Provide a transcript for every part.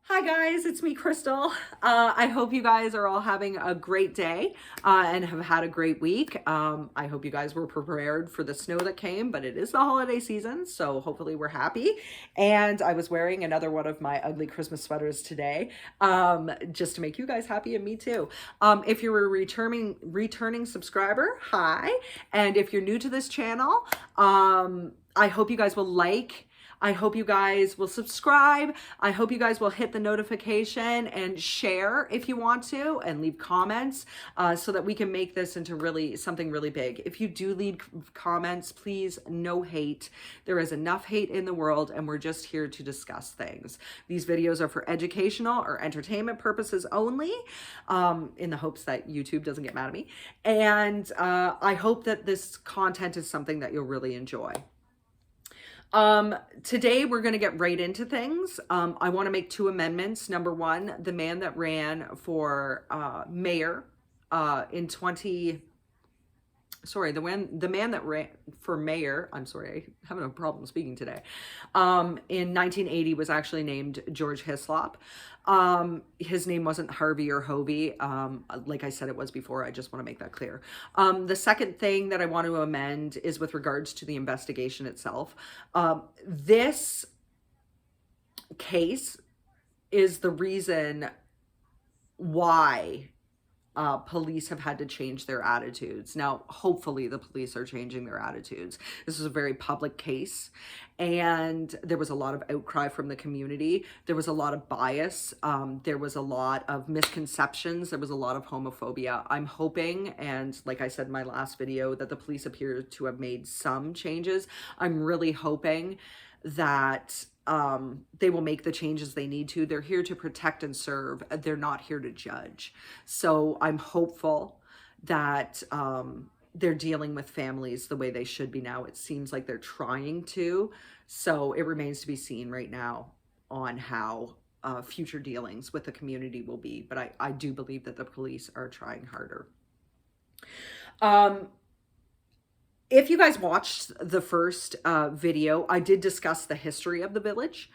Hi guys, it's me, Crystal. I hope you guys are all having a great day and have had a great week. I hope you guys were prepared for the snow that came, but it is the holiday season, so hopefully we're happy. And I was wearing another one of my ugly Christmas sweaters today, just to make you guys happy and me too. If you're a returning subscriber, hi. And if you're new to this channel, I hope you guys will like. I hope you guys will subscribe. I hope you guys will hit the notification and share if you want to, and leave comments so that we can make this into something really big. If you do leave comments, please, no hate. There is enough hate in the world, and we're just here to discuss things. These videos are for educational or entertainment purposes only, in the hopes that YouTube doesn't get mad at me. And I hope that this content is something that you'll really enjoy. Today we're going to get right into things. I want to make two amendments. Number one, the man that ran for mayor in 20 sorry, the man that ran for mayor, I'm sorry, I'm having a problem speaking today, in 1980 was actually named George Hislop. His name wasn't Harvey or Hovey. Like I said, it was before. I just want to make that clear. The second thing that I want to amend is with regards to the investigation itself. This case is the reason why police have had to change their attitudes. Now, hopefully the police are changing their attitudes. This is a very public case, and there was a lot of outcry from the community. There was a lot of bias. There was a lot of misconceptions. There was a lot of homophobia. I'm hoping, and like I said in my last video, that the police appear to have made some changes. I'm really hoping that they will make the changes they need to. They're here to protect and serve. They're not here to judge. So I'm hopeful that they're dealing with families the way they should be now. It seems like they're trying to. So it remains to be seen right now on how future dealings with the community will be. But I do believe that the police are trying harder. If you guys watched the first video, I did discuss the history of the village.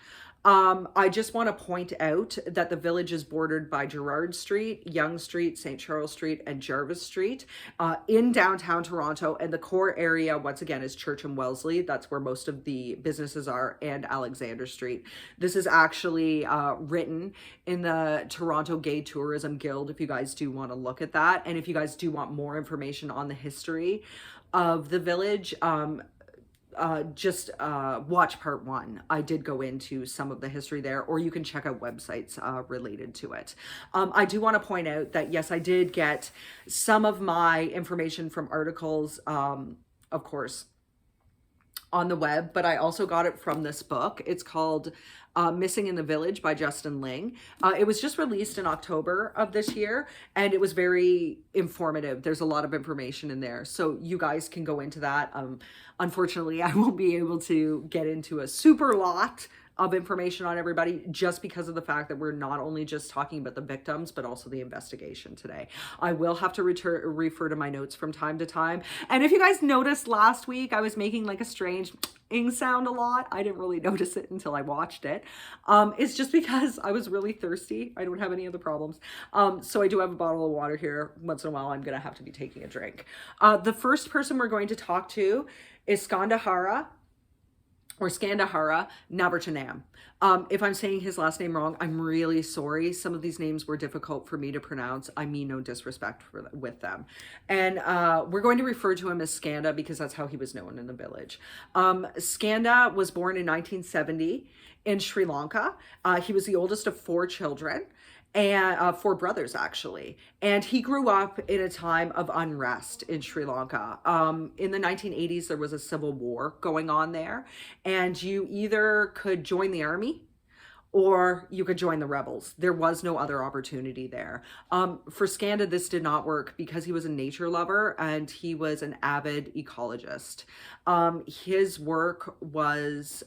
I just want to point out that the village is bordered by Gerrard Street, Yonge Street, St. Charles Street, and Jarvis Street in downtown Toronto. And the core area, once again, is Church and Wellesley. That's where most of the businesses are, and Alexander Street. This is actually written in the Toronto Gay Tourism Guild, if you guys do want to look at that. And if you guys do want more information on the history of the village, just watch part one. I did go into some of the history there, or you can check out websites related to it. I do want to point out that yes, I did get some of my information from articles, of course, on the web, but I also got it from this book. It's called Missing in the Village by Justin Ling. It was just released in October of this year, and it was very informative. There's a lot of information in there, so you guys can go into that. Unfortunately, I won't be able to get into a super lot of information on everybody, just because of the fact that we're not only just talking about the victims, but also the investigation today. I will have to refer to my notes from time to time. And if you guys noticed last week, I was making like a strange ing sound a lot. I didn't really notice it until I watched it. It's just because I was really thirsty. I don't have any other problems. So I do have a bottle of water here. Once in a while, I'm going to have to be taking a drink. The first person we're going to talk to is Skandahara Nabartanam. If I'm saying his last name wrong, I'm really sorry. Some of these names were difficult for me to pronounce. I mean no disrespect with them. And we're going to refer to him as Skanda because that's how he was known in the village. Skanda was born in 1970 in Sri Lanka. He was the oldest of four children, and four brothers actually, and he grew up in a time of unrest in Sri Lanka. In the 1980s, there was a civil war going on there, and you either could join the army or you could join the rebels. There was no other opportunity there. For Skanda, this did not work because he was a nature lover and he was an avid ecologist. His work was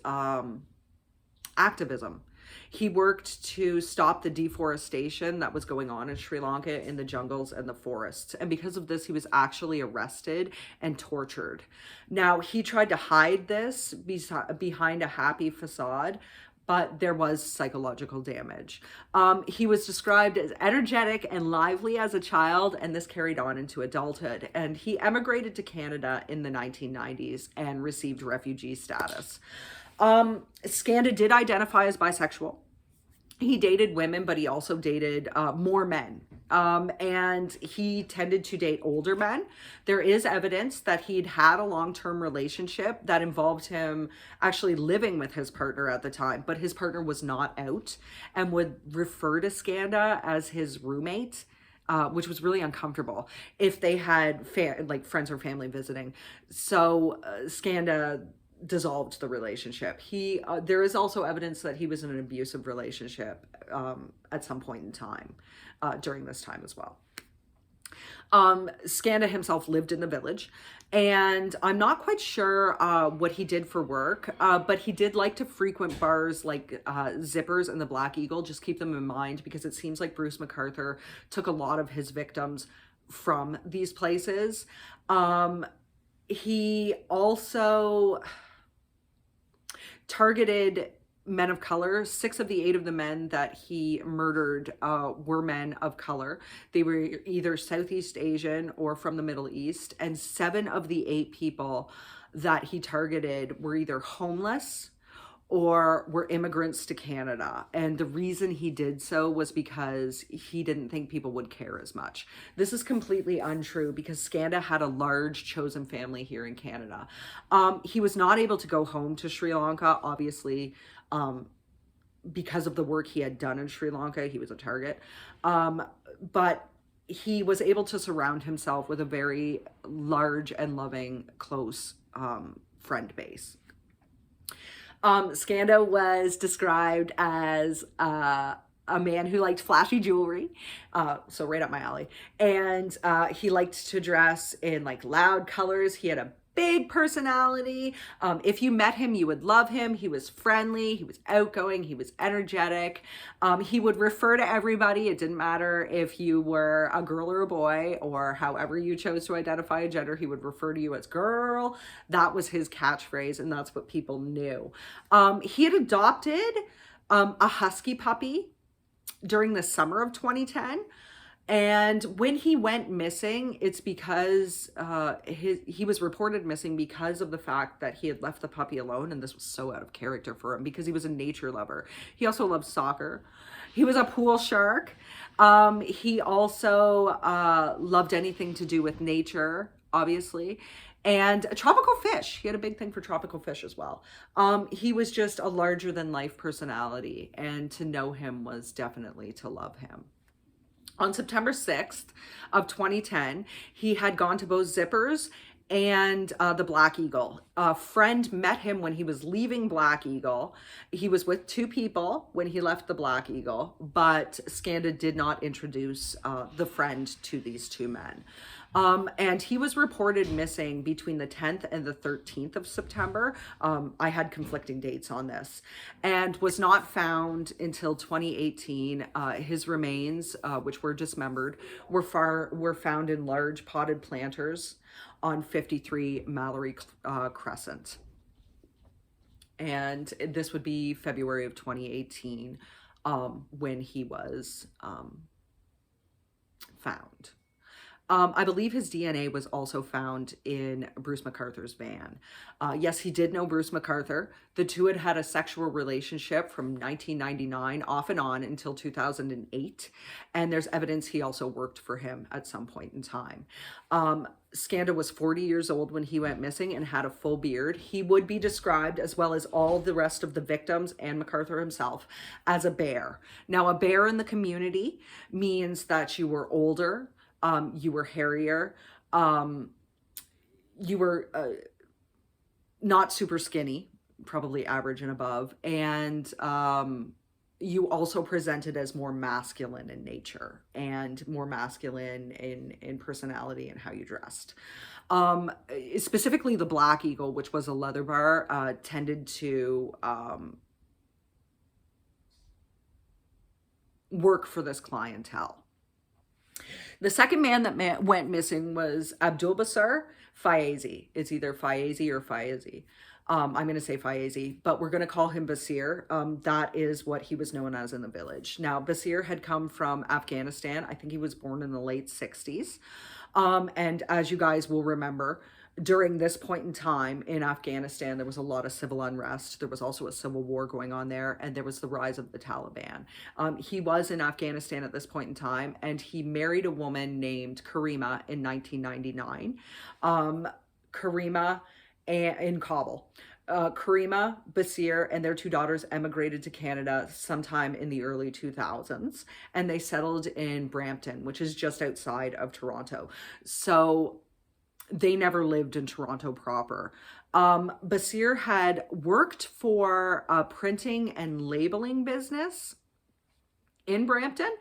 activism. He worked to stop the deforestation that was going on in Sri Lanka in the jungles and the forests. And because of this, he was actually arrested and tortured. Now, he tried to hide this behind a happy facade, but there was psychological damage. He was described as energetic and lively as a child, and this carried on into adulthood. And he emigrated to Canada in the 1990s and received refugee status. Skanda did identify as bisexual. He dated women, but he also dated more men. And he tended to date older men. There is evidence that he'd had a long-term relationship that involved him actually living with his partner at the time, but his partner was not out and would refer to Skanda as his roommate. Which was really uncomfortable if they had like friends or family visiting. So Skanda dissolved the relationship. There is also evidence that he was in an abusive relationship at some point in time during this time as well. Skanda himself lived in the village, and I'm not quite sure what he did for work, but he did like to frequent bars like Zippers and the Black Eagle. Just keep them in mind, because it seems like Bruce McArthur took a lot of his victims from these places. He also targeted men of color. 6 of the 8 of the men that he murdered were men of color. They were either Southeast Asian or from the Middle East. And 7 of the 8 people that he targeted were either homeless or were immigrants to Canada. And the reason he did so was because he didn't think people would care as much. This is completely untrue, because Skanda had a large chosen family here in Canada. He was not able to go home to Sri Lanka, obviously, because of the work he had done in Sri Lanka. He was a target. But he was able to surround himself with a very large and loving, close friend base. Skanda was described as a man who liked flashy jewelry, so right up my alley. And he liked to dress in like loud colors. He had a big personality. If you met him, you would love him. He was friendly, he was outgoing, he was energetic. He would refer to everybody. It didn't matter if you were a girl or a boy, or however you chose to identify a gender, he would refer to you as girl. That was his catchphrase, and that's what people knew. He had adopted a husky puppy during the summer of 2010. And when he went missing, it's because he was reported missing because of the fact that he had left the puppy alone. And this was so out of character for him, because he was a nature lover. He also loved soccer. He was a pool shark. He also loved anything to do with nature, obviously. And tropical fish. He had a big thing for tropical fish as well. He was just a larger than life personality. And to know him was definitely to love him. On September 6th of 2010, he had gone to both Zippers and the Black Eagle. A friend met him when he was leaving Black Eagle. He was with 2 people when he left the Black Eagle, but Skanda did not introduce the friend to these 2 men. And he was reported missing between the 10th and the 13th of September. I had conflicting dates on this, and was not found until 2018. His remains, which were dismembered, were found in large potted planters on 53 Mallory Crescent. And this would be February of 2018 when he was found. I believe his DNA was also found in Bruce McArthur's van. Yes, he did know Bruce McArthur. The 2 had had a sexual relationship from 1999 off and on until 2008. And there's evidence he also worked for him at some point in time. Skanda was 40 years old when he went missing and had a full beard. He would be described, as well as all the rest of the victims and McArthur himself, as a bear. Now, a bear in the community means that you were older, you were hairier, you were not super skinny, probably average and above, and you also presented as more masculine in nature and more masculine in personality and how you dressed. Specifically the Black Eagle, which was a leather bar, tended to work for this clientele. The second man that went missing was Abdulbasar Fayezi. It's either Fayezi or Fayezi. I'm going to say Fayezi, but we're going to call him Basir. That is what he was known as in the village. Now, Basir had come from Afghanistan. I think he was born in the late 60s. And as you guys will remember, during this point in time in Afghanistan, there was a lot of civil unrest. There was also a civil war going on there, and there was the rise of the Taliban. He was in Afghanistan at this point in time, and he married a woman named Karima in 1999. Karima in Kabul. Karima, Basir, and their two daughters emigrated to Canada sometime in the early 2000s, and they settled in Brampton, which is just outside of Toronto. So they never lived in Toronto proper. Basir had worked for a printing and labeling business in Brampton,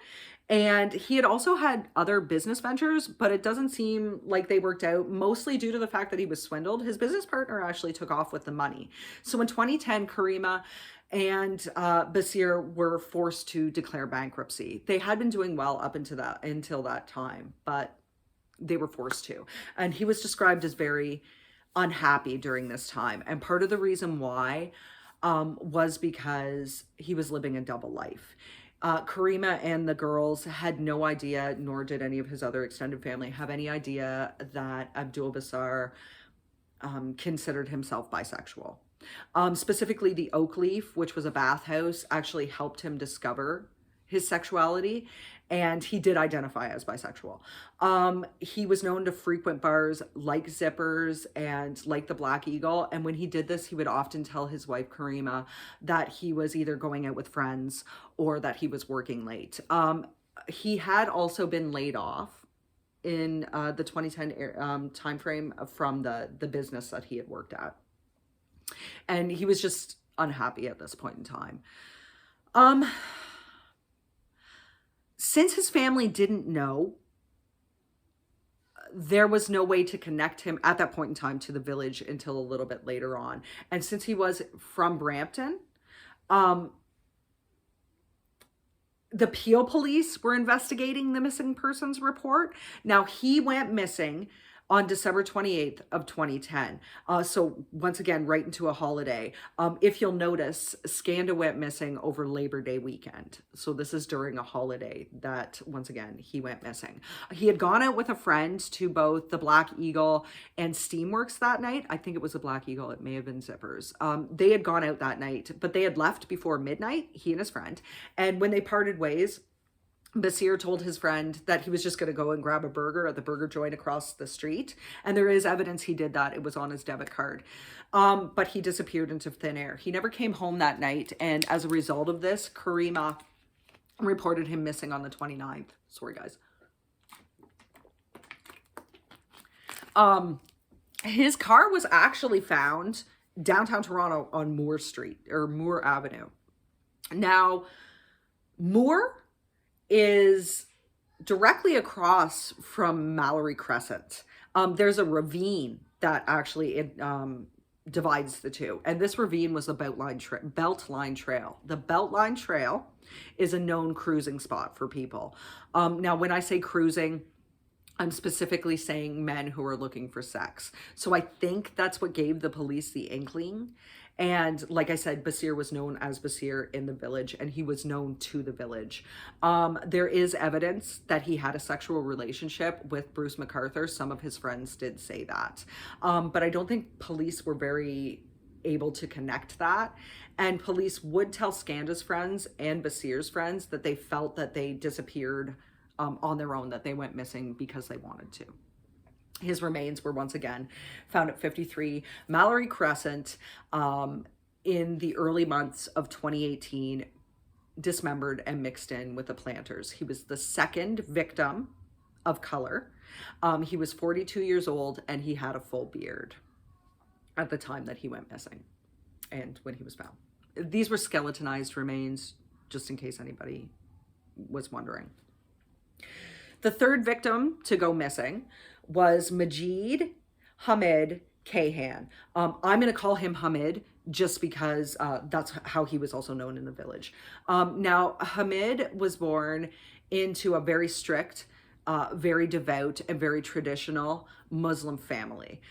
and he had also had other business ventures, but it doesn't seem like they worked out, mostly due to the fact that he was swindled. His business partner actually took off with the money. So in 2010, Karima and Basir were forced to declare bankruptcy. They had been doing well up until that time, but they were forced to. And he was described as very unhappy during this time. And part of the reason why was because he was living a double life. Karima and the girls had no idea, nor did any of his other extended family have any idea, that Abdul Basir considered himself bisexual. Specifically, the Oak Leaf, which was a bathhouse, actually helped him discover his sexuality, and he did identify as bisexual. He was known to frequent bars like Zippers and like the Black Eagle, and when he did this, he would often tell his wife Karima that he was either going out with friends or that he was working late. He had also been laid off in the 2010 timeframe from the business that he had worked at, and he was just unhappy at this point in time. Since his family didn't know, there was no way to connect him at that point in time to the village until a little bit later on. And since he was from Brampton, the Peel police were investigating the missing persons report. Now, he went missing on December 28th of 2010. So once again, right into a holiday. If you'll notice, Skanda went missing over Labor Day weekend. So this is during a holiday that, once again, he went missing. He had gone out with a friend to both the Black Eagle and Steamworks that night. I think it was the Black Eagle. It may have been Zippers. They had gone out that night, but they had left before midnight, he and his friend. And when they parted ways, Basir told his friend that he was just going to go and grab a burger at the burger joint across the street. And there is evidence he did that. It was on his debit card. But he disappeared into thin air. He never came home that night. And as a result of this, Karima reported him missing on the 29th. Sorry, guys. His car was actually found downtown Toronto on Moore Street, or Moore Avenue. Now, Moore is directly across from Mallory Crescent. There's a ravine that actually divides the two, and this ravine was the Beltline Trail. The Beltline Trail is a known cruising spot for people. Now, when I say cruising, I'm specifically saying men who are looking for sex. So I think that's what gave the police the inkling. And like I said, Basir was known as Basir in the village, and he was known to the village. There is evidence that he had a sexual relationship with Bruce McArthur. Some of his friends did say that. But I don't think police were very able to connect that. And police would tell Skanda's friends and Basir's friends that they felt that they disappeared on their own, that they went missing because they wanted to. His remains were once again found at 53 Mallory Crescent in the early months of 2018, dismembered and mixed in with the planters. He was the second victim of color. He was 42 years old, and he had a full beard at the time that he went missing and when he was found. These were skeletonized remains, just in case anybody was wondering. The third victim to go missing was Majid Hamid Kayhan. I'm going to call him Hamid just because that's how he was also known in the village. Now, Hamid was born into a very strict, very devout, and very traditional Muslim family.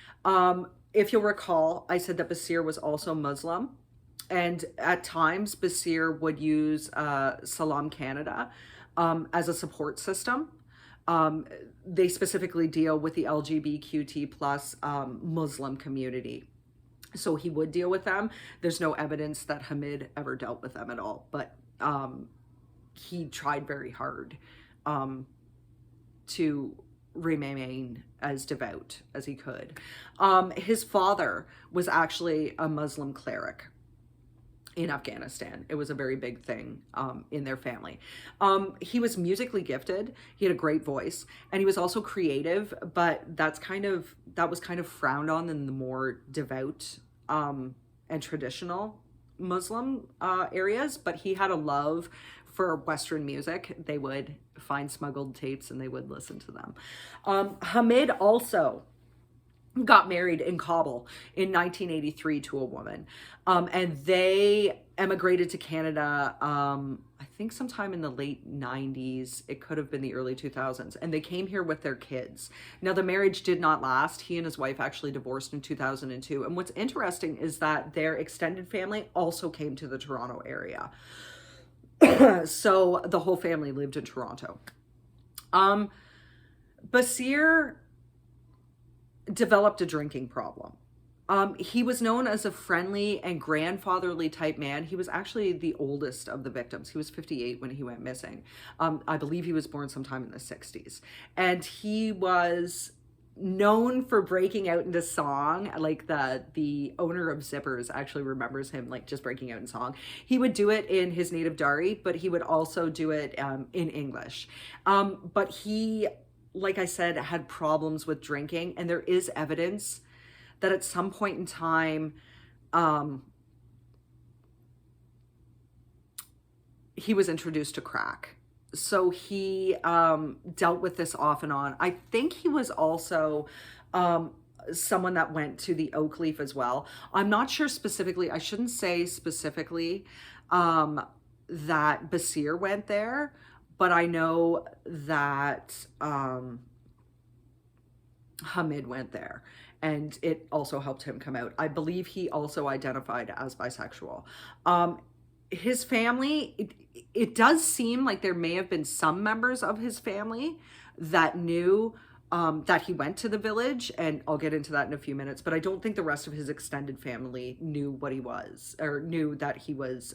If you'll recall, I said that Basir was also Muslim. And at times, Basir would use Salam Canada as a support system. Um, they specifically deal with the LGBTQT plus Muslim community. So he would deal with them. There's no evidence that Hamid ever dealt with them at all, but he tried very hard to remain as devout as he could. His father was actually a Muslim cleric in Afghanistan. It was a very big thing in their family. He was musically gifted. He had a great voice, and he was also creative, but that was kind of frowned on in the more devout and traditional Muslim areas. But he had a love for Western music. They would find smuggled tapes and they would listen to them. Hamid also got married in Kabul in 1983 to a woman. And they emigrated to Canada, I think sometime in the late 90s. It could have been the early 2000s. And they came here with their kids. Now, the marriage did not last. He and his wife actually divorced in 2002. And what's interesting is that their extended family also came to the Toronto area. So the whole family lived in Toronto. Basir developed a drinking problem. He was known as a friendly and grandfatherly type man. He was actually the oldest of the victims. He was 58 when he went missing. I believe he was born sometime in the 60s. And he was known for breaking out into song. Like the owner of Zippers actually remembers him like just breaking out in song. He would do it in his native Dari, but he would also do it in English. But he, like I said, had problems with drinking, and there is evidence that at some point in time, he was introduced to crack. So he dealt with this off and on. I think he was also someone that went to the Oakleaf as well. I'm not sure specifically, I shouldn't say specifically that Basir went there, but I know that Hamid went there, and it also helped him come out. I believe he also identified as bisexual. His family, it does seem like there may have been some members of his family that knew that he went to the village, and I'll get into that in a few minutes, but I don't think the rest of his extended family knew what he was, or knew that he was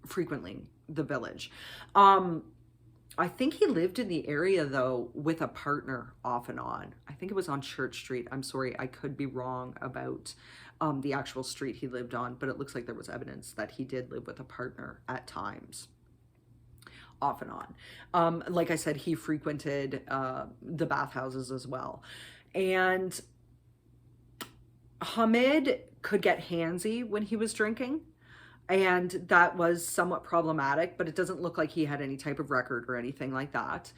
frequenting the village. I think he lived in the area, though, with a partner off and on. I think it was on Church Street. I'm sorry, I could be wrong about the actual street he lived on, but it looks like there was evidence that he did live with a partner at times, off and on. Like I said, he frequented the bathhouses as well. And Hamid could get handsy when he was drinking, and that was somewhat problematic, but it doesn't look like he had any type of record or anything like that.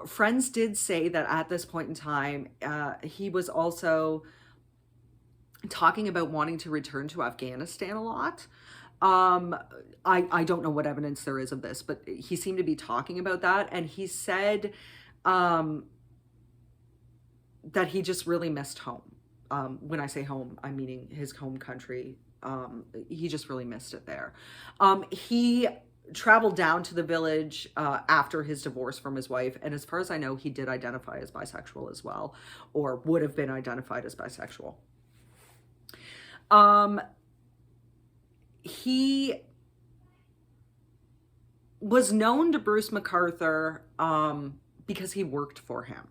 Friends did say that at this point in time, he was also talking about wanting to return to Afghanistan a lot. I don't know what evidence there is of this, but he seemed to be talking about that. And he said that he just really missed home. When I say home, I'm meaning his home country. He just really missed it there. He traveled down to the village after his divorce from his wife, and as far as I know, he did identify as bisexual as well, or would have been identified as bisexual. He was known to Bruce McArthur because he worked for him.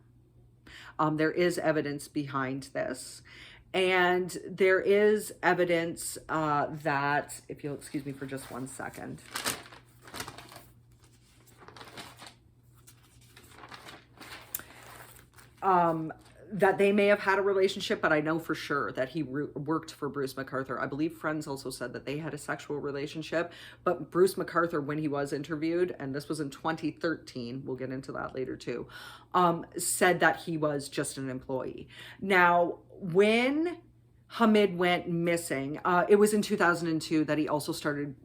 There is evidence behind this. And there is evidence that, if you'll excuse me for just 1 second. That they may have had a relationship, but I know for sure that he worked for Bruce McArthur. I believe Friends also said that they had a sexual relationship, but Bruce McArthur, when he was interviewed, and this was in 2013, we'll get into that later too, said that he was just an employee. Now, when Hamid went missing, it was in 2002 that he also started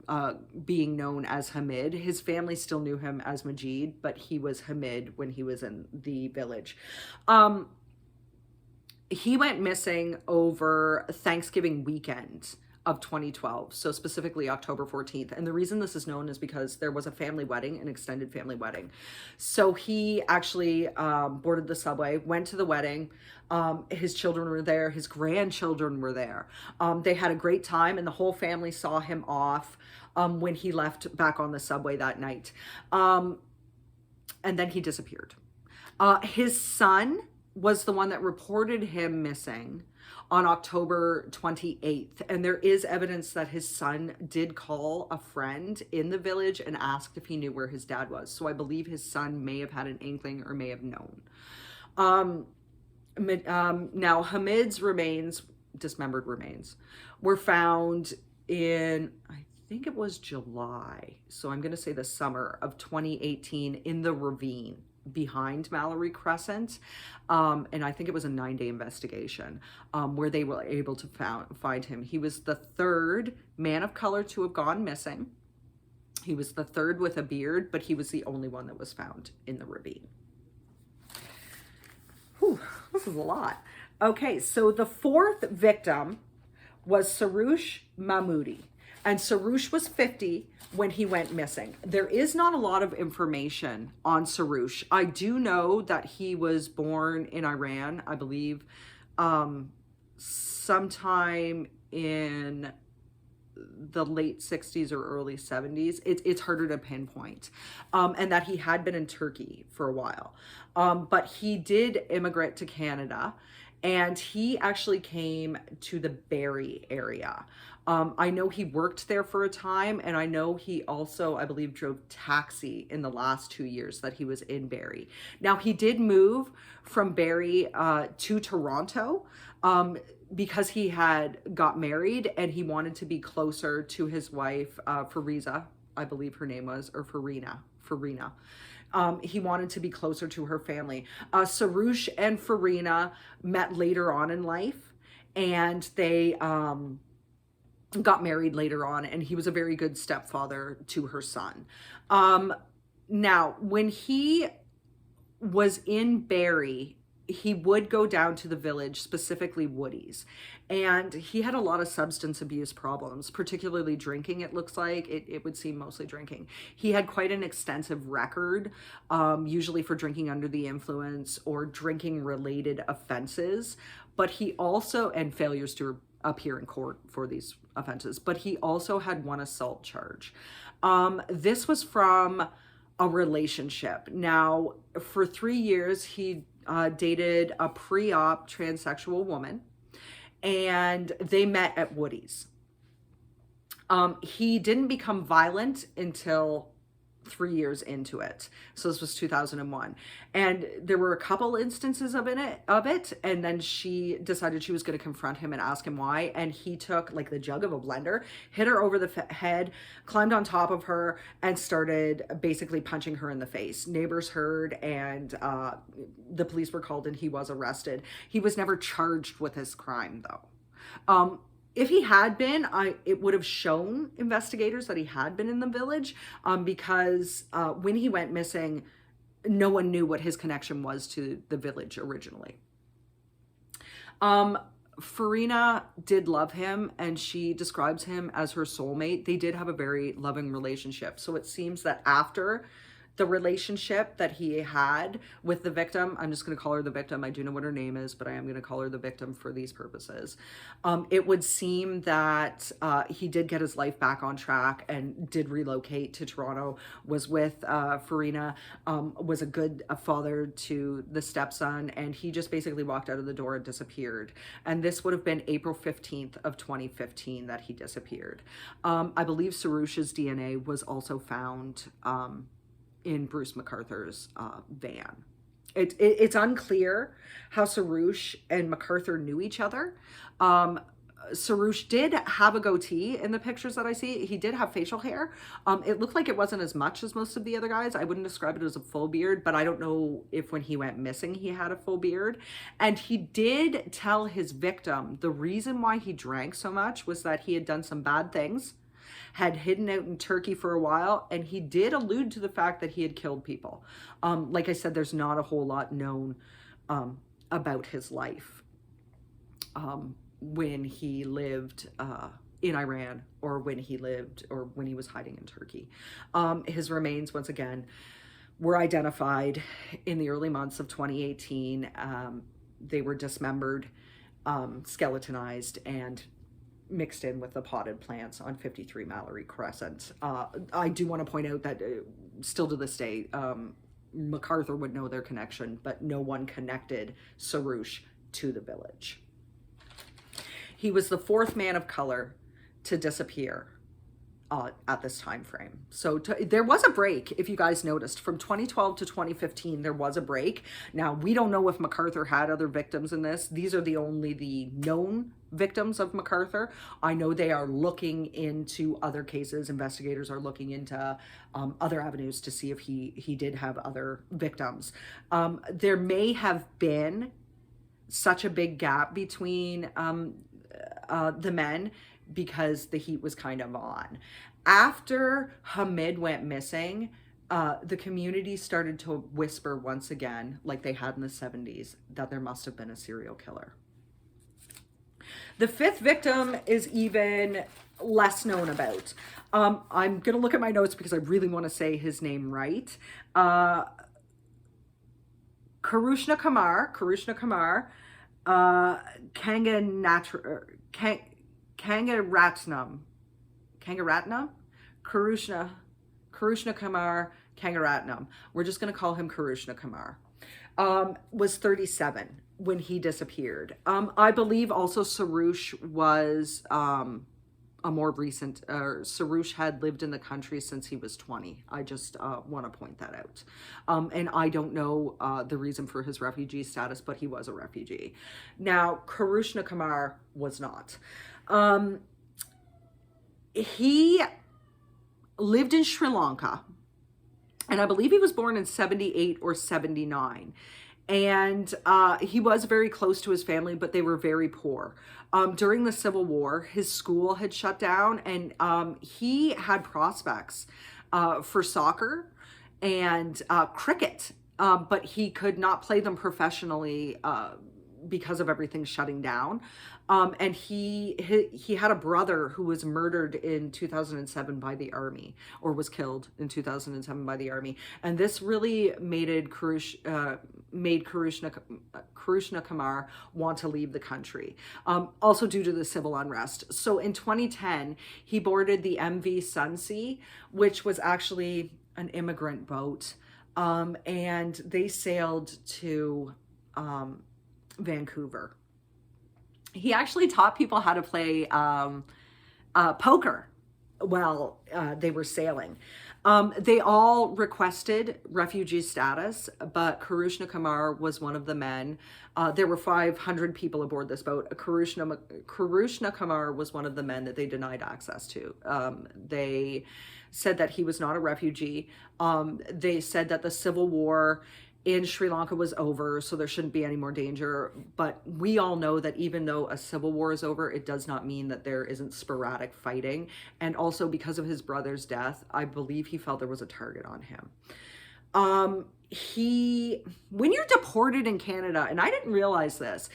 being known as Hamid. His family still knew him as Majid, but he was Hamid when he was in the village. He went missing over Thanksgiving weekend of 2012, so specifically October 14th. And the reason this is known is because there was a family wedding, an extended family wedding. So he actually boarded the subway, went to the wedding. His children were there, his grandchildren were there. They had a great time, and the whole family saw him off when he left back on the subway that night. And then he disappeared. His son was the one that reported him missing on October 28th. And there is evidence that his son did call a friend in the village and asked if he knew where his dad was. So I believe his son may have had an inkling or may have known. Now, Hamid's remains, dismembered remains, were found in, I think it was July. So I'm going to say the summer of 2018 in the ravine behind Mallory Crescent. And I think it was a 9-day investigation where they were able to find him. He was the third man of color to have gone missing. He was the third with a beard, but he was the only one that was found in the ravine. Whew, this is a lot. Okay, so the fourth victim was Saroush Mahmoudi. And Saroush was 50 when he went missing. There is not a lot of information on Saroush. I do know that he was born in Iran, I believe, sometime in the late 60s or early 70s. It's harder to pinpoint. And that he had been in Turkey for a while. But he did immigrate to Canada, and he actually came to the Barrie area. I know he worked there for a time, and I know he also, I believe, drove taxi in the last 2 years that he was in Barrie. Now, he did move from Barrie to Toronto because he had got married and he wanted to be closer to his wife, Fariza, I believe her name was, or Farina. He wanted to be closer to her family. Saroush and Farina met later on in life, and they got married later on, and he was a very good stepfather to her son. Now, when he was in Barrie, he would go down to the village, specifically Woody's, and he had a lot of substance abuse problems, particularly drinking. It looks like it would seem mostly drinking. He had quite an extensive record, usually for drinking under the influence or drinking related offenses, but he also, and failures to appear in court for these offenses, but he also had one assault charge. This was from a relationship. Now, for 3 years, he dated a pre-op transsexual woman, and they met at Woody's. He didn't become violent until 3 years into it. So this was 2001. And there were a couple instances of it. And then she decided she was going to confront him and ask him why. And he took like the jug of a blender, hit her over the head, climbed on top of her, and started basically punching her in the face. Neighbors heard, and the police were called, and he was arrested. He was never charged with his crime, though. If he had been, it would have shown investigators that he had been in the village, because when he went missing, no one knew what his connection was to the village originally. Farina did love him, and she describes him as her soulmate. They did have a very loving relationship. So it seems that after the relationship that he had with the victim, I'm just going to call her the victim. I do know what her name is, but I am going to call her the victim for these purposes. It would seem that he did get his life back on track and did relocate to Toronto, was with Farina, was a good father to the stepson, and he just basically walked out of the door and disappeared. And this would have been April 15th of 2015 that he disappeared. I believe Saroush's DNA was also found in Bruce MacArthur's van. It's unclear how Saroush and MacArthur knew each other. Saroush did have a goatee in the pictures that I see. He did have facial hair. It looked like it wasn't as much as most of the other guys. I wouldn't describe it as a full beard, but I don't know if when he went missing he had a full beard. And he did tell his victim the reason why he drank so much was that he had done some bad things, had hidden out in Turkey for a while, and he did allude to the fact that he had killed people. Like I said, there's not a whole lot known about his life. when he lived in Iran, or when he lived, or when he was hiding in Turkey. His remains, once again, were identified in the early months of 2018. They were dismembered, skeletonized, and mixed in with the potted plants on 53 Mallory Crescent. I do want to point out that still to this day, MacArthur would know their connection, but no one connected Soroush to the village. He was the fourth man of color to disappear at this time frame. So there was a break, if you guys noticed, from 2012 to 2015, there was a break. Now, we don't know if MacArthur had other victims in this. These are only the known victims of MacArthur. I know they are looking into other cases. Investigators are looking into other avenues to see if he did have other victims. There may have been such a big gap between the men because the heat was kind of on. After Hamid went missing, the community started to whisper once again, like they had in the 70s, that there must have been a serial killer. The fifth victim is even less known about. I'm going to look at my notes because I really want to say his name right. Karushna Kamar, Kangaratnam, Karushna Kamar Kangaratnam. We're just going to call him Karushna Kamar. Was 37 when he disappeared. I believe also Soroush was a more recent, Soroush had lived in the country since he was 20. I just want to point that out. And I don't know the reason for his refugee status, but he was a refugee. Now, Karushna Kamar was not. He lived in Sri Lanka, and I believe he was born in 78 or 79. And he was very close to his family, but they were very poor. During the Civil War, his school had shut down, and he had prospects for soccer and cricket, but he could not play them professionally because of everything shutting down. And he had a brother who was murdered in 2007 by the army, or was killed in 2007 by the army. And this really made Karushna Kamar want to leave the country, also due to the civil unrest. So in 2010, he boarded the MV Sunsea, which was actually an immigrant boat, and they sailed to Vancouver. He actually taught people how to play poker while they were sailing. They all requested refugee status, but Karushna Kamar was one of the men. There were 500 people aboard this boat. Karushna Kamar was one of the men that they denied access to. They said that he was not a refugee. They said that the civil war in Sri Lanka was over, so there shouldn't be any more danger. But we all know that even though a civil war is over, it does not mean that there isn't sporadic fighting. And also, because of his brother's death, I believe he felt there was a target on him. When you're deported in Canada, and I didn't realize this,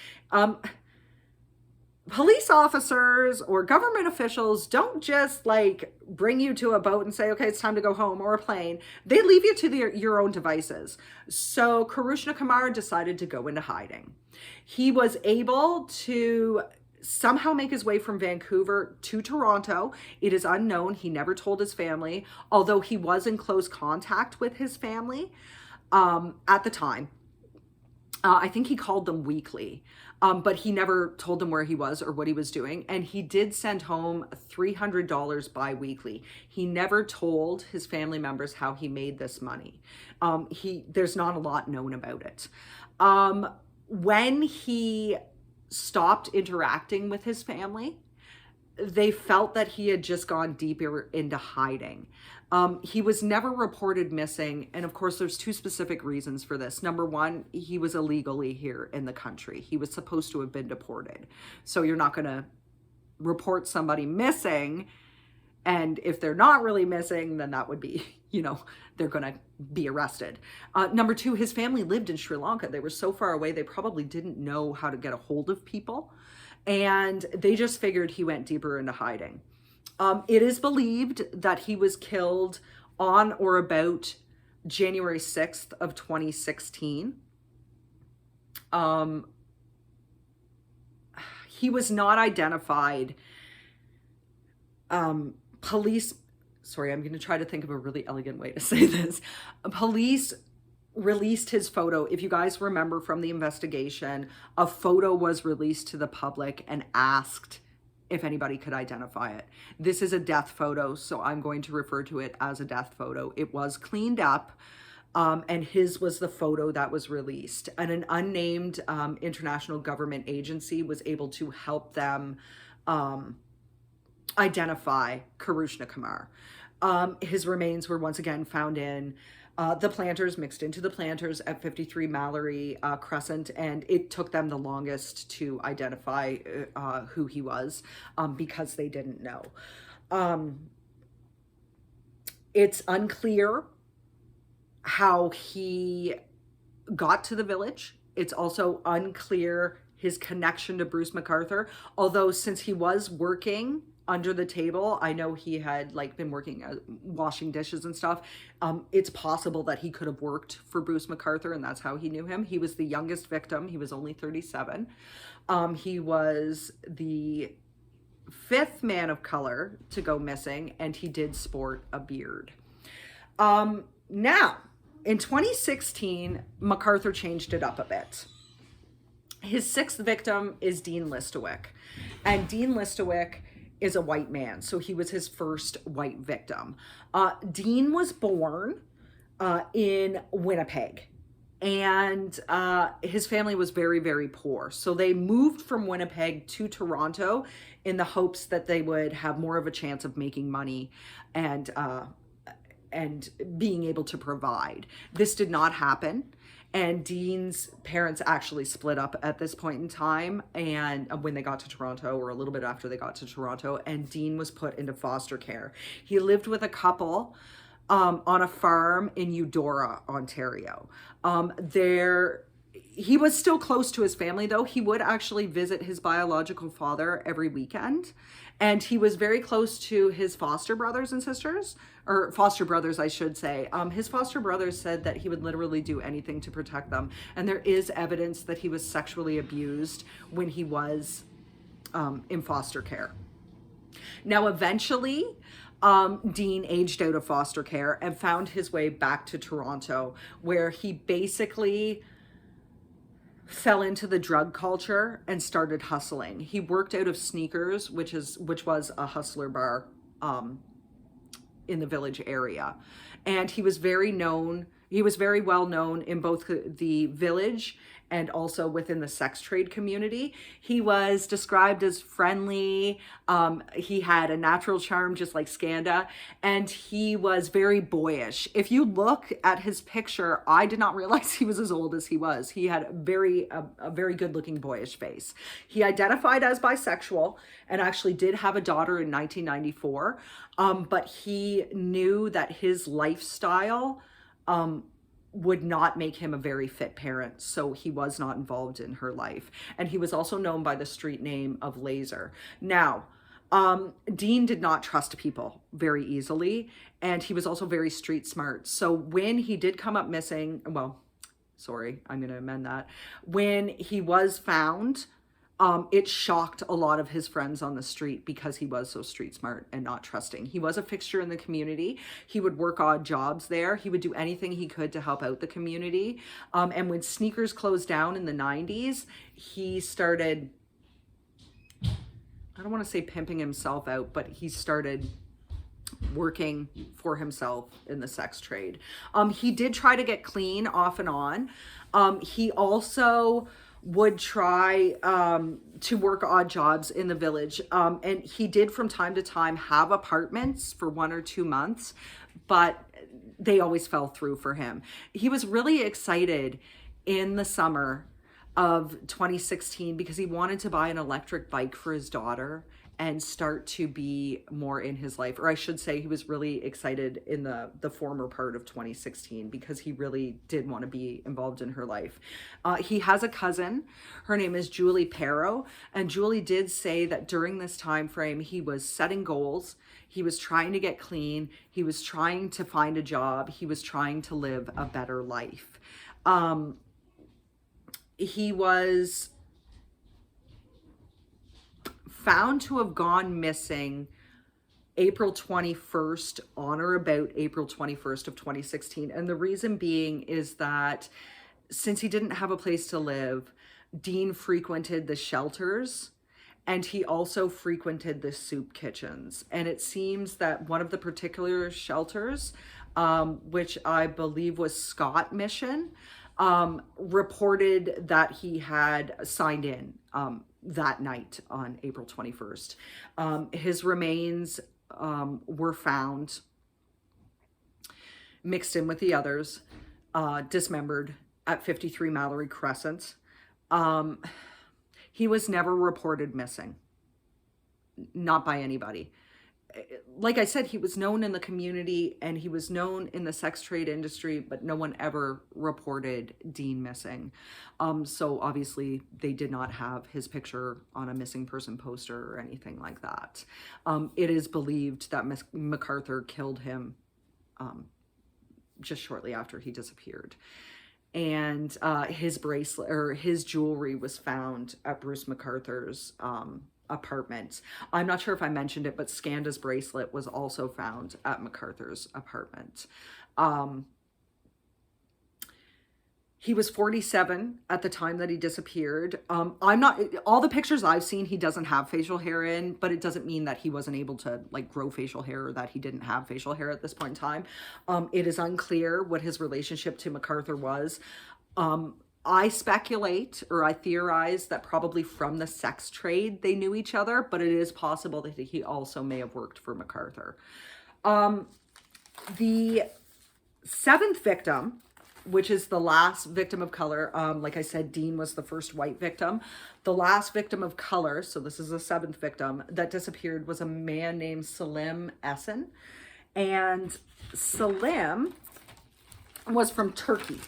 police officers or government officials don't just like bring you to a boat and say, okay, it's time to go home, or a plane. They leave you to your own devices. So Karushna Kamar decided to go into hiding. He was able to somehow make his way from Vancouver to Toronto. It is unknown. He never told his family, although he was in close contact with his family at the time. I think he called them weekly, but he never told them where he was or what he was doing. And he did send home $300 bi-weekly. He never told his family members how he made this money. There's not a lot known about it. When he stopped interacting with his family, they felt that he had just gone deeper into hiding. He was never reported missing. And of course, there's two specific reasons for this. Number one, he was illegally here in the country. He was supposed to have been deported. So you're not going to report somebody missing. And if they're not really missing, then that would be, they're going to be arrested. Number two, his family lived in Sri Lanka. They were so far away, they probably didn't know how to get a hold of people. and they just figured he went deeper into hiding. It is believed that he was killed on or about January 6th of 2016. He was not identified. Police, sorry, I'm going to try to think of a really elegant way to say this. Police released his photo. If you guys remember from the investigation, a photo was released to the public and asked if anybody could identify it. This is a death photo, so I'm going to refer to it as a death photo. It was cleaned up, and his was the photo that was released. And an unnamed international government agency was able to help them identify Karishma Kumar. His remains were once again found in the Planters, mixed into the Planters at 53 Mallory Crescent, and it took them the longest to identify who he was because they didn't know. It's unclear how he got to the village. It's also unclear his connection to Bruce McArthur, although since he was working under the table, I know he had like been working washing dishes and stuff. It's possible that he could have worked for Bruce McArthur, and that's how he knew him. He was the youngest victim. He was only 37. He was the 5th man of color to go missing, and he did sport a beard. Now, in 2016, McArthur changed it up a bit. His 6th victim is Dean Listowick, and Dean Listowick is a white man, so he was his first white victim. Dean was born in Winnipeg, and his family was very, very poor. So they moved from Winnipeg to Toronto in the hopes that they would have more of a chance of making money and being able to provide. This did not happen. And Dean's parents actually split up at this point in time, and when they got to Toronto, or a little bit after they got to Toronto, and Dean was put into foster care. He lived with a couple on a farm in Eudora, Ontario. He was still close to his family, though. He would actually visit his biological father every weekend, and he was very close to his foster brothers and sisters, or foster brothers, I should say. His foster brothers said that he would literally do anything to protect them, and there is evidence that he was sexually abused when he was in foster care. Now, eventually, Dean aged out of foster care and found his way back to Toronto, where he basically fell into the drug culture and started hustling. He worked out of Sneakers, which was a hustler bar in the village area. And he was very well known in both the village and also within the sex trade community. He was described as friendly. He had a natural charm, just like Skanda, and he was very boyish. If you look at his picture, I did not realize he was as old as he was. He had a very good looking boyish face. He identified as bisexual and actually did have a daughter in 1994. But he knew that his lifestyle would not make him a very fit parent, so he was not involved in her life. And he was also known by the street name of Laser. Now, Dean did not trust people very easily, and he was also very street smart. So when he did come up missing, well, sorry, I'm going to amend that. When he was found, it shocked a lot of his friends on the street because he was so street smart and not trusting. He was a fixture in the community. He would work odd jobs there. He would do anything he could to help out the community. And when Sneakers closed down in the 90s, he started, I don't want to say pimping himself out, but he started working for himself in the sex trade. He did try to get clean off and on. He also would try to work odd jobs in the village. And he did from time to time have apartments for 1 or 2 months, but they always fell through for him. He was really excited in the summer of 2016 because he wanted to buy an electric bike for his daughter. and start to be more in his life. Or I should say, he was really excited in the former part of 2016 because he really did want to be involved in her life. He has a cousin. Her name is Julie Perro, and Julie did say that during this time frame he was setting goals. He was trying to get clean. He was trying to find a job. He was trying to live a better life. He was found to have gone missing April 21st, on or about April 21st of 2016. And the reason being is that since he didn't have a place to live, Dean frequented the shelters and he also frequented the soup kitchens. And it seems that one of the particular shelters, which I believe was Scott Mission, reported that he had signed in that night on April 21st. His remains were found mixed in with the others, dismembered at 53 Mallory Crescent. He was never reported missing, not by anybody. Like I said, he was known in the community and he was known in the sex trade industry, but no one ever reported Dean missing. So obviously they did not have his picture on a missing person poster or anything like that. It is believed that MacArthur killed him just shortly after he disappeared. And his bracelet or his jewelry was found at Bruce MacArthur's apartment. I'm not sure if I mentioned it, but Scanda's bracelet was also found at MacArthur's apartment. He was 47 at the time that he disappeared. I'm not, all the pictures I've seen, he doesn't have facial hair in, but it doesn't mean that he wasn't able to like grow facial hair or that he didn't have facial hair at this point in time. It is unclear what his relationship to MacArthur was. I speculate or I theorize that probably from the sex trade they knew each other, but it is possible that he also may have worked for MacArthur. The seventh victim, which is the last victim of color, like I said, Dean was the first white victim. The last victim of color, so this is the seventh victim that disappeared, was a man named Salim Essen. And Salim was from Turkey.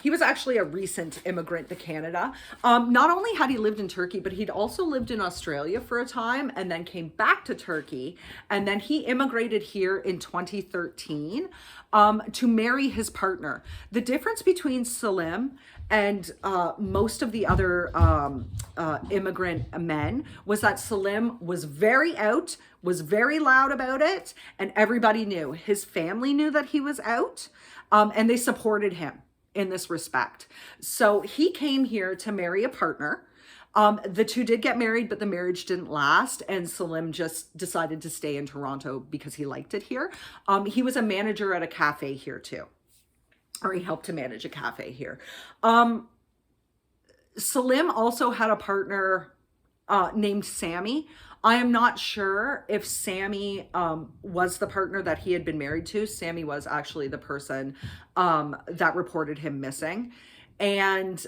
He was actually a recent immigrant to Canada. Not only had he lived in Turkey, but he'd also lived in Australia for a time and then came back to Turkey. And then he immigrated here in 2013 to marry his partner. The difference between Salim and most of the other immigrant men was that Salim was very out, was very loud about it, and everybody knew. His family knew that he was out, and they supported him in this respect. So he came here to marry a partner. The two did get married, but the marriage didn't last. And Salim just decided to stay in Toronto because he liked it here. He was a manager at a cafe here too, or he helped to manage a cafe here. Salim also had a partner named Sammy. I am not sure if Sammy was the partner that he had been married to. Sammy was actually the person that reported him missing. And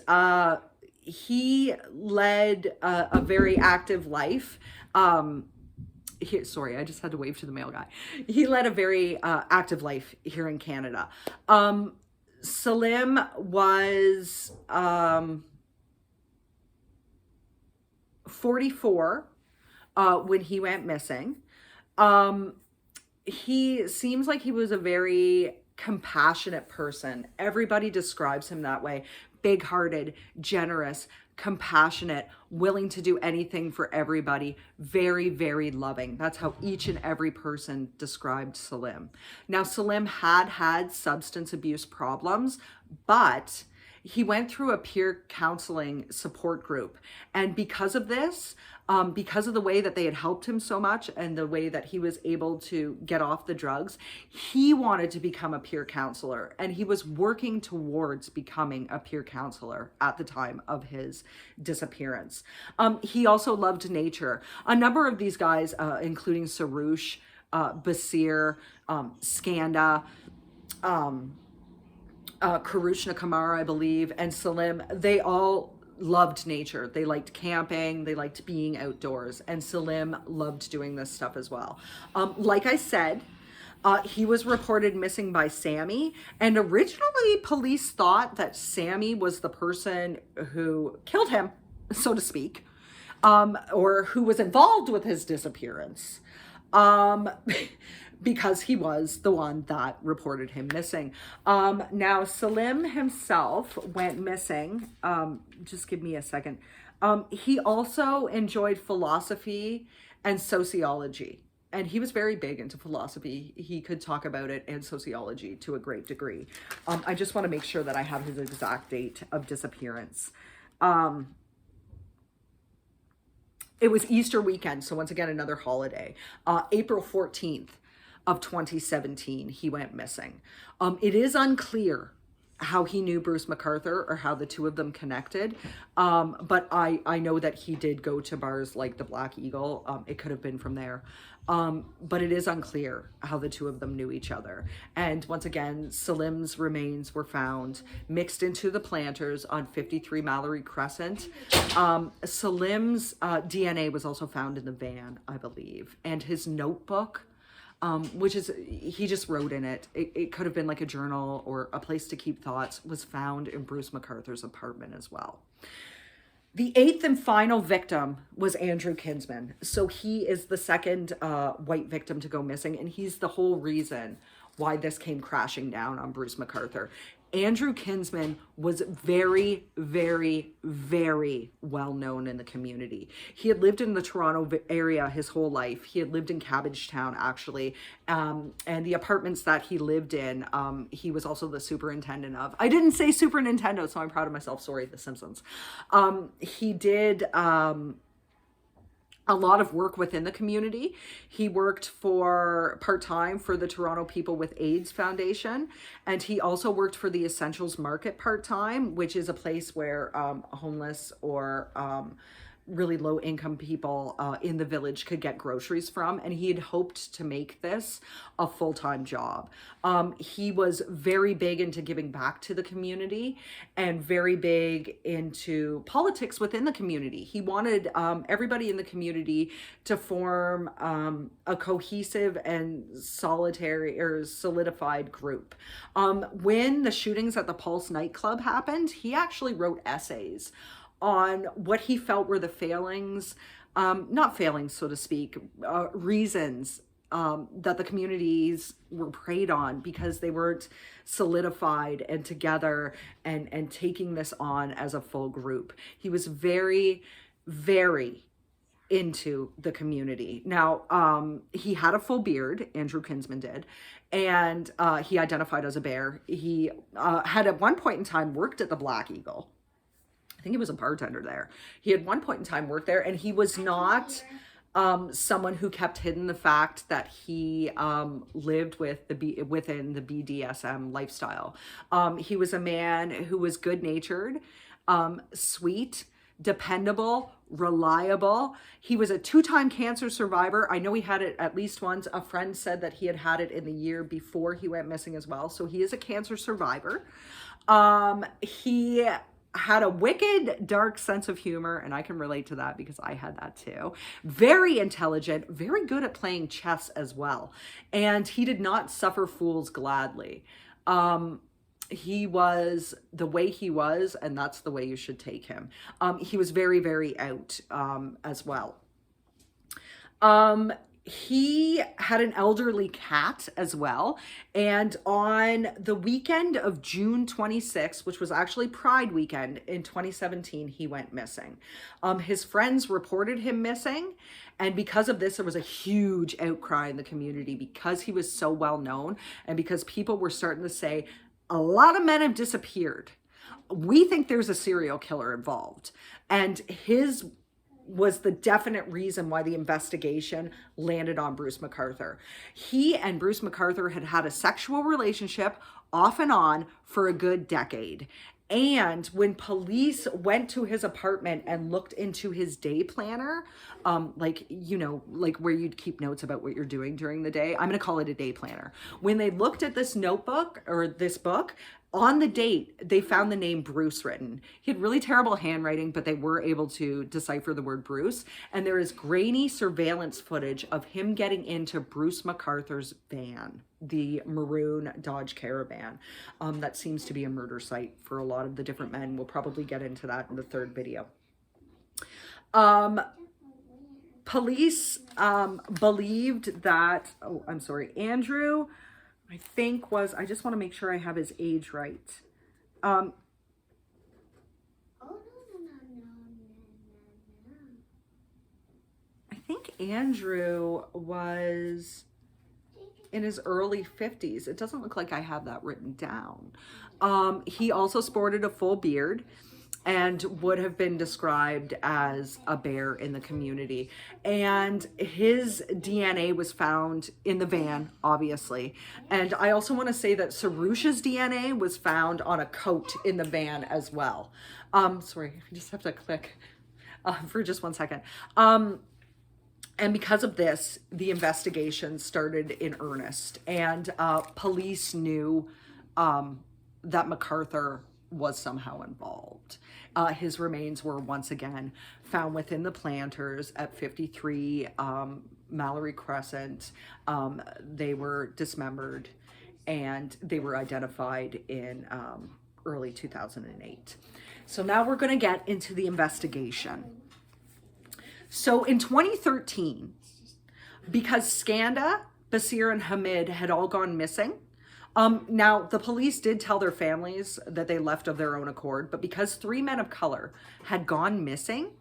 he led a very active life. Sorry, I just had to wave to the mail guy. He led a very active life here in Canada. Salim was 44 when he went missing. He seems like he was a very compassionate person. Everybody describes him that way. Big-hearted, generous, compassionate, willing to do anything for everybody. Very, very loving. That's how each and every person described Salim. Now, Salim had substance abuse problems, but he went through a peer counseling support group. And because of this, because of the way that they had helped him so much and the way that he was able to get off the drugs, he wanted to become a peer counselor. And he was working towards becoming a peer counselor at the time of his disappearance. He also loved nature. A number of these guys, including Sarouche, Basir, Skanda, Karishma Kamara, I believe, and Salim, they all loved nature. They liked camping. They liked being outdoors. And Salim loved doing this stuff as well. Like I said, he was reported missing by Sammy. And originally, police thought that Sammy was the person who killed him, so to speak, or who was involved with his disappearance. Because he was the one that reported him missing. Now, Salim himself went missing. Just give me a second. He also enjoyed philosophy and sociology. And he was very big into philosophy. He could talk about it and sociology to a great degree. I just want to make sure that I have his exact date of disappearance. It was Easter weekend, so once again, another holiday. April 14th of 2017, he went missing. It is unclear how he knew Bruce McArthur or how the two of them connected. But I know that he did go to bars like the Black Eagle. It could have been from there. But it is unclear how the two of them knew each other. And once again, Salim's remains were found mixed into the planters on 53 Mallory Crescent. Salim's DNA was also found in the van, I believe. And his notebook, which is, he just wrote in it. It could have been like a journal or a place to keep thoughts, was found in Bruce McArthur's apartment as well. The eighth and final victim was Andrew Kinsman. So he is the second white victim to go missing, and he's the whole reason why this came crashing down on Bruce McArthur. Andrew Kinsman was very, very, very well known in the community. He had lived in the Toronto area his whole life. He had lived in Cabbagetown, actually. And the apartments that he lived in, he was also the superintendent of. I didn't say Super Nintendo, so I'm proud of myself. Sorry, The Simpsons. He did a lot of work within the community. He worked for part-time for the Toronto People with AIDS Foundation, and he also worked for the Essentials Market part-time, which is a place where homeless or really low income people in the village could get groceries from, and he had hoped to make this a full-time job. He was very big into giving back to the community and very big into politics within the community. He wanted everybody in the community to form a cohesive and solitary or solidified group. When the shootings at the Pulse nightclub happened, he actually wrote essays on what he felt were the failings, not failings, so to speak, reasons that the communities were preyed on because they weren't solidified and together and taking this on as a full group. He was very, very into the community. Now, he had a full beard, Andrew Kinsman did, and he identified as a bear. He had at one point in time worked at the Black Eagle. I think he was a bartender there. He had one point in time worked there, and he was not someone who kept hidden the fact that he lived within the BDSM lifestyle. He was a man who was good-natured, sweet, dependable, reliable. He was a 2-time cancer survivor. I know he had it at least once. A friend said that he had it in the year before he went missing as well. So he is a cancer survivor. He had a wicked, dark sense of humor, and I can relate to that because I had that too. Very intelligent, very good at playing chess as well. And he did not suffer fools gladly. He was the way he was, and that's the way you should take him. He was very, very out as well. He had an elderly cat as well. And on the weekend of June 26th, which was actually Pride weekend in 2017, he went missing. His friends reported him missing. And because of this, there was a huge outcry in the community because he was so well known and because people were starting to say, a lot of men have disappeared. We think there's a serial killer involved. And his was the definite reason why the investigation landed on Bruce McArthur. He and Bruce McArthur had had a sexual relationship off and on for a good decade. And when police went to his apartment and looked into his day planner, like where you'd keep notes about what you're doing during the day, I'm going to call it a day planner. When they looked at this notebook or this book, On the date, they found the name Bruce written. He had really terrible handwriting, but they were able to decipher the word Bruce. And there is grainy surveillance footage of him getting into Bruce McArthur's van, the maroon Dodge Caravan. That seems to be a murder site for a lot of the different men. We'll probably get into that in the third video. Police believed that, oh, I'm sorry, Andrew, I think was, I just want to make sure I have his age right. I think Andrew was in his early 50s. It doesn't look like I have that written down. He also sported a full beard and would have been described as a bear in the community. And his DNA was found in the van, obviously. And I also want to say that Sarouch's DNA was found on a coat in the van as well. Sorry, I just have to click for just 1 second. And because of this, the investigation started in earnest. And police knew that McArthur was somehow involved. His remains were once again found within the planters at 53 Mallory Crescent. They were dismembered and they were identified in early 2008. So now we're going to get into the investigation. So in 2013, because Skanda, Basir, and Hamid had all gone missing, now, the police did tell their families that they left of their own accord, but because 3 men of color had gone missing,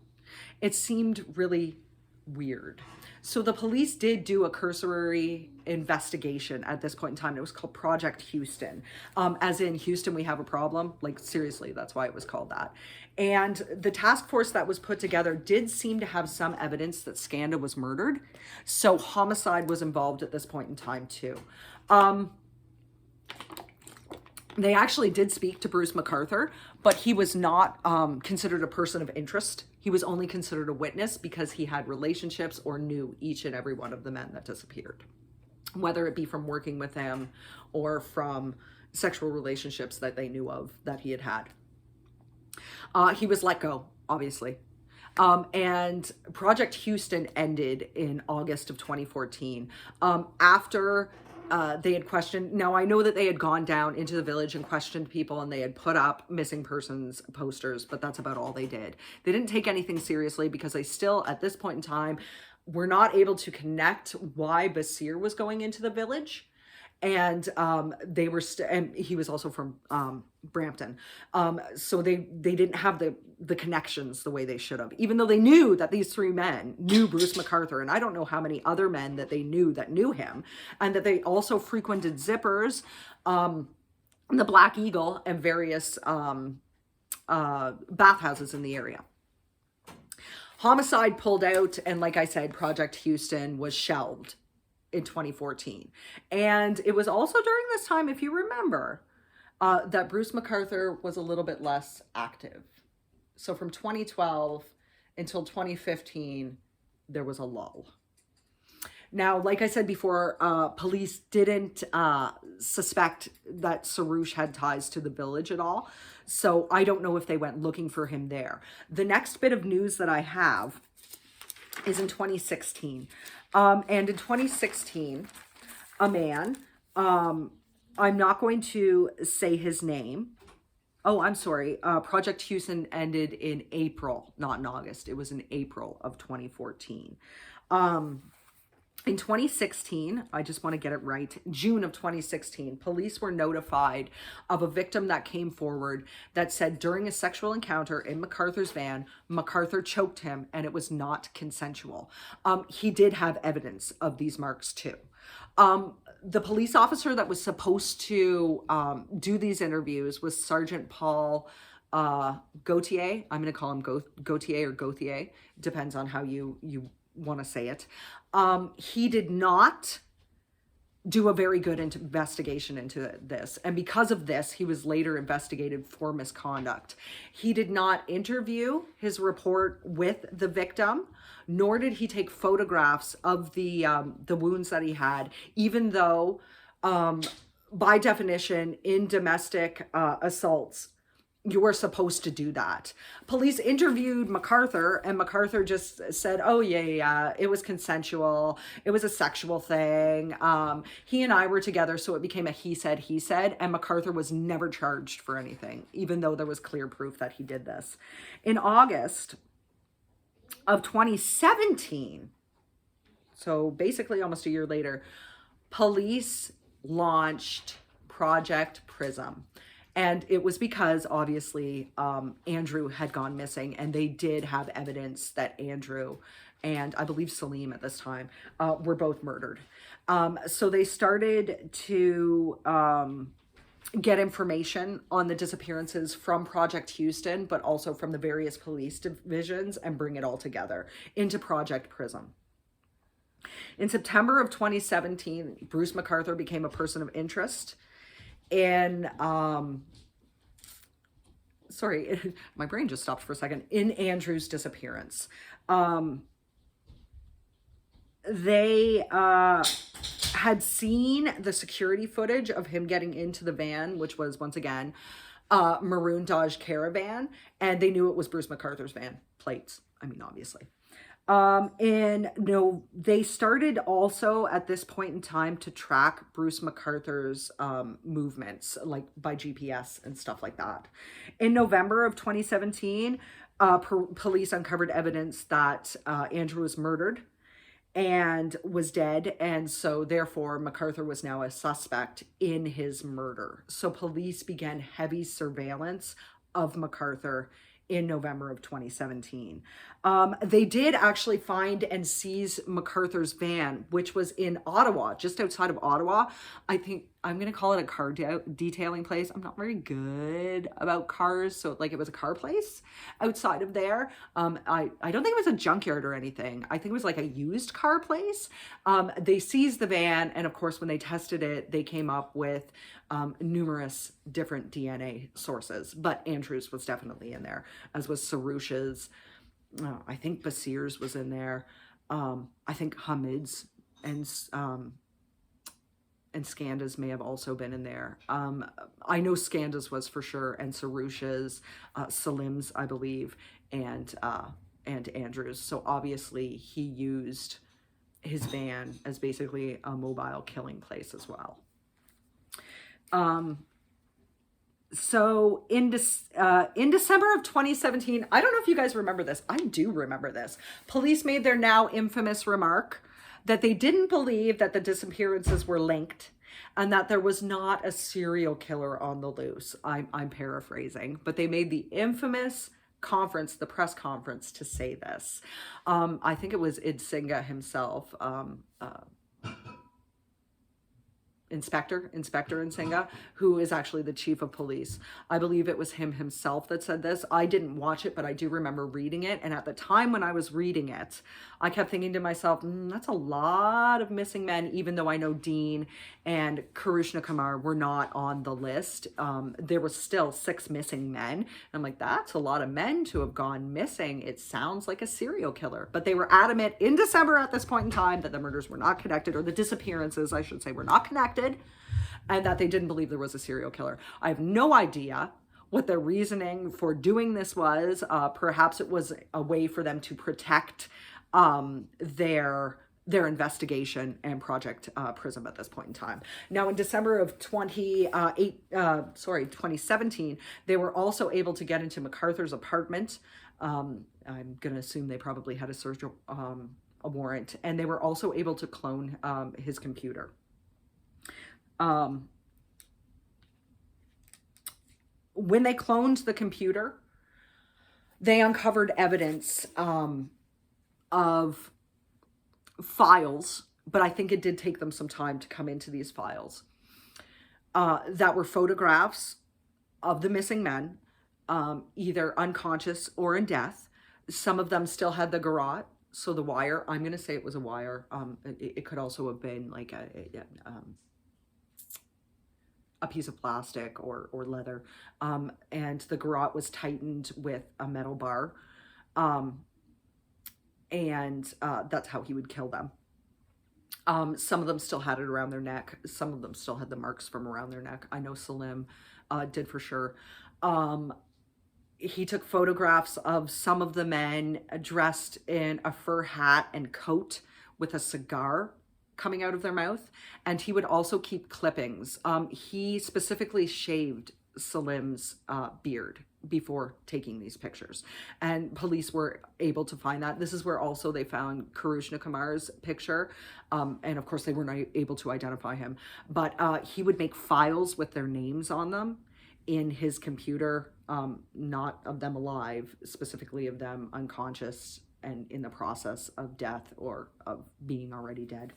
it seemed really weird. So the police did do a cursory investigation at this point in time. It was called Project Houston, as in Houston, we have a problem. Like, seriously, that's why it was called that. And the task force that was put together did seem to have some evidence that Skanda was murdered. So homicide was involved at this point in time too. They actually did speak to Bruce McArthur, but he was not considered a person of interest. He was only considered a witness because he had relationships or knew each and every one of the men that disappeared, whether it be from working with him or from sexual relationships that they knew of that he had had. He was let go, obviously. And Project Houston ended in August of 2014 after they had questioned. Now, I know that they had gone down into the village and questioned people and they had put up missing persons posters, but that's about all they did. They didn't take anything seriously because they still, at this point in time, were not able to connect why Basir was going into the village. And they were, and he was also from Brampton. So they didn't have the connections the way they should have, even though they knew that these 3 men knew Bruce McArthur. And I don't know how many other men that they knew him, and that they also frequented Zippers, the Black Eagle, and various bathhouses in the area. Homicide pulled out, and like I said, Project Houston was shelved in 2014. And it was also during this time, if you remember, that Bruce McArthur was a little bit less active. So from 2012 until 2015, there was a lull. Now, like I said before, police didn't suspect that Sarouche had ties to the village at all. So I don't know if they went looking for him there. The next bit of news that I have is in 2016. And in 2016, a man, I'm not going to say his name. Oh, I'm sorry. Project Houston ended in April, not in August. It was in April of 2014. In 2016, I just want to get it right, June of 2016, police were notified of a victim that came forward that said during a sexual encounter in McArthur's van, McArthur choked him and it was not consensual. He did have evidence of these marks too. The police officer that was supposed to do these interviews was Sergeant Paul Gauthier. I'm going to call him Gauthier or Gauthier, depends on how you want to say it. He did not do a very good investigation into this. And because of this, he was later investigated for misconduct. He did not interview his report with the victim, nor did he take photographs of the wounds that he had, even though by definition, in domestic assaults, you were supposed to do that. Police interviewed MacArthur, and MacArthur just said, oh, yeah, it was consensual. It was a sexual thing. He and I were together, so it became a he said, and MacArthur was never charged for anything, even though there was clear proof that he did this. In August of 2017, so basically almost a year later, police launched Project Prism. And it was because, obviously, Andrew had gone missing, and they did have evidence that Andrew and I believe Salim at this time were both murdered. So they started to get information on the disappearances from Project Houston, but also from the various police divisions, and bring it all together into Project Prism. In September of 2017, Bruce MacArthur became a person of interest in, sorry, my brain just stopped for a second, in Andrew's disappearance. They had seen the security footage of him getting into the van, which was, once again, maroon Dodge Caravan, and they knew it was Bruce MacArthur's van. Plates, I mean, obviously. And no, they started also at this point in time to track Bruce MacArthur's movements, like by GPS and stuff like that. In November of 2017, police uncovered evidence that Andrew was murdered and was dead, and so therefore MacArthur was now a suspect in his murder. So police began heavy surveillance of MacArthur in November of 2017. They did actually find and seize MacArthur's van, which was in Ottawa, just outside of Ottawa. I think I'm going to call it a car detailing place. I'm not very good about cars, so like it was a car place outside of there. I don't think it was a junkyard or anything. I think it was like a used car place. They seized the van, and of course, when they tested it, they came up with numerous different DNA sources, but Andrews was definitely in there, as was Sarouch's. I think Basir's was in there. I think Hamid's and Scanda's may have also been in there. I know Scanda's was for sure, and Sarouch's, Salim's, I believe, and Andrews. So obviously he used his van as basically a mobile killing place as well. So in December of 2017, I don't know if you guys remember this. I do remember this. Police made their now infamous remark that they didn't believe that the disappearances were linked and that there was not a serial killer on the loose. I'm paraphrasing, but they made the infamous conference, the press conference, to say this. I think it was Idsinga himself, Inspector Nsinga, who is actually the chief of police. I believe it was him himself that said this. I didn't watch it, but I do remember reading it. And at the time when I was reading it, I kept thinking to myself, that's a lot of missing men, even though I know Dean and Karishma Kumar were not on the list. There was still 6 missing men. And I'm like, that's a lot of men to have gone missing. It sounds like a serial killer. But they were adamant in December at this point in time that the murders were not connected, or the disappearances, I should say, were not connected, and that they didn't believe there was a serial killer. I have no idea what their reasoning for doing this was. Perhaps it was a way for them to protect their investigation and Project Prism at this point in time. Now, in December of 2017, they were also able to get into MacArthur's apartment. I'm going to assume they probably had a search a warrant, and they were also able to clone his computer. When they cloned the computer, they uncovered evidence of files, but I think it did take them some time to come into these files, that were photographs of the missing men, either unconscious or in death. Some of them still had the garrote, so the wire. I'm going to say it was a wire. It could also have been like a piece of plastic or leather, and the garrote was tightened with a metal bar, and that's how he would kill them. Some of them still had it around their neck. Some of them still had the marks from around their neck. I know Salim did for sure. He took photographs of some of the men dressed in a fur hat and coat with a cigar coming out of their mouth. And he would also keep clippings. He specifically shaved Salim's beard before taking these pictures, and police were able to find that. This is where also they found Karishma Kumar's picture, and of course they were not able to identify him, but he would make files with their names on them in his computer, not of them alive, specifically of them unconscious and in the process of death or of being already dead.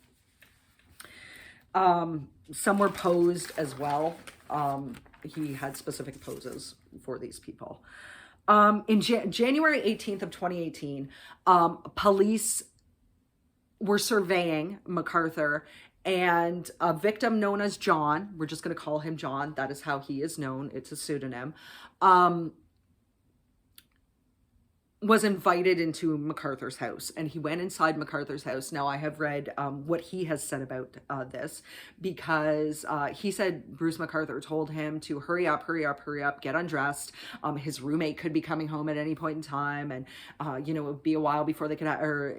Some were posed as well. He had specific poses for these people. In January 18th of 2018, police were surveying MacArthur, and a victim known as John, we're just going to call him John, that is how he is known, it's a pseudonym, was invited into MacArthur's house, and he went inside MacArthur's house. Now, I have read what he has said about this, because he said Bruce MacArthur told him to hurry up, get undressed. His roommate could be coming home at any point in time, and you know, it would be a while before they could, or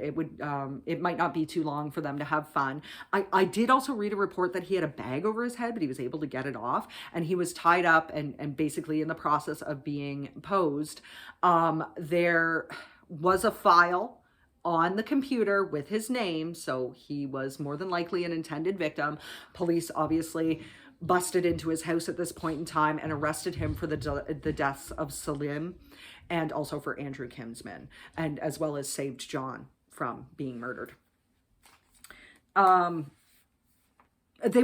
it might not be too long for them to have fun. I did also read a report that he had a bag over his head, but he was able to get it off, and he was tied up and basically in the process of being posed. There was a file on the computer with his name, so he was more than likely an intended victim. Police obviously busted into his house at this point in time and arrested him for the deaths of Salim, and also for Andrew Kinsman, and as well as saved John from being murdered. They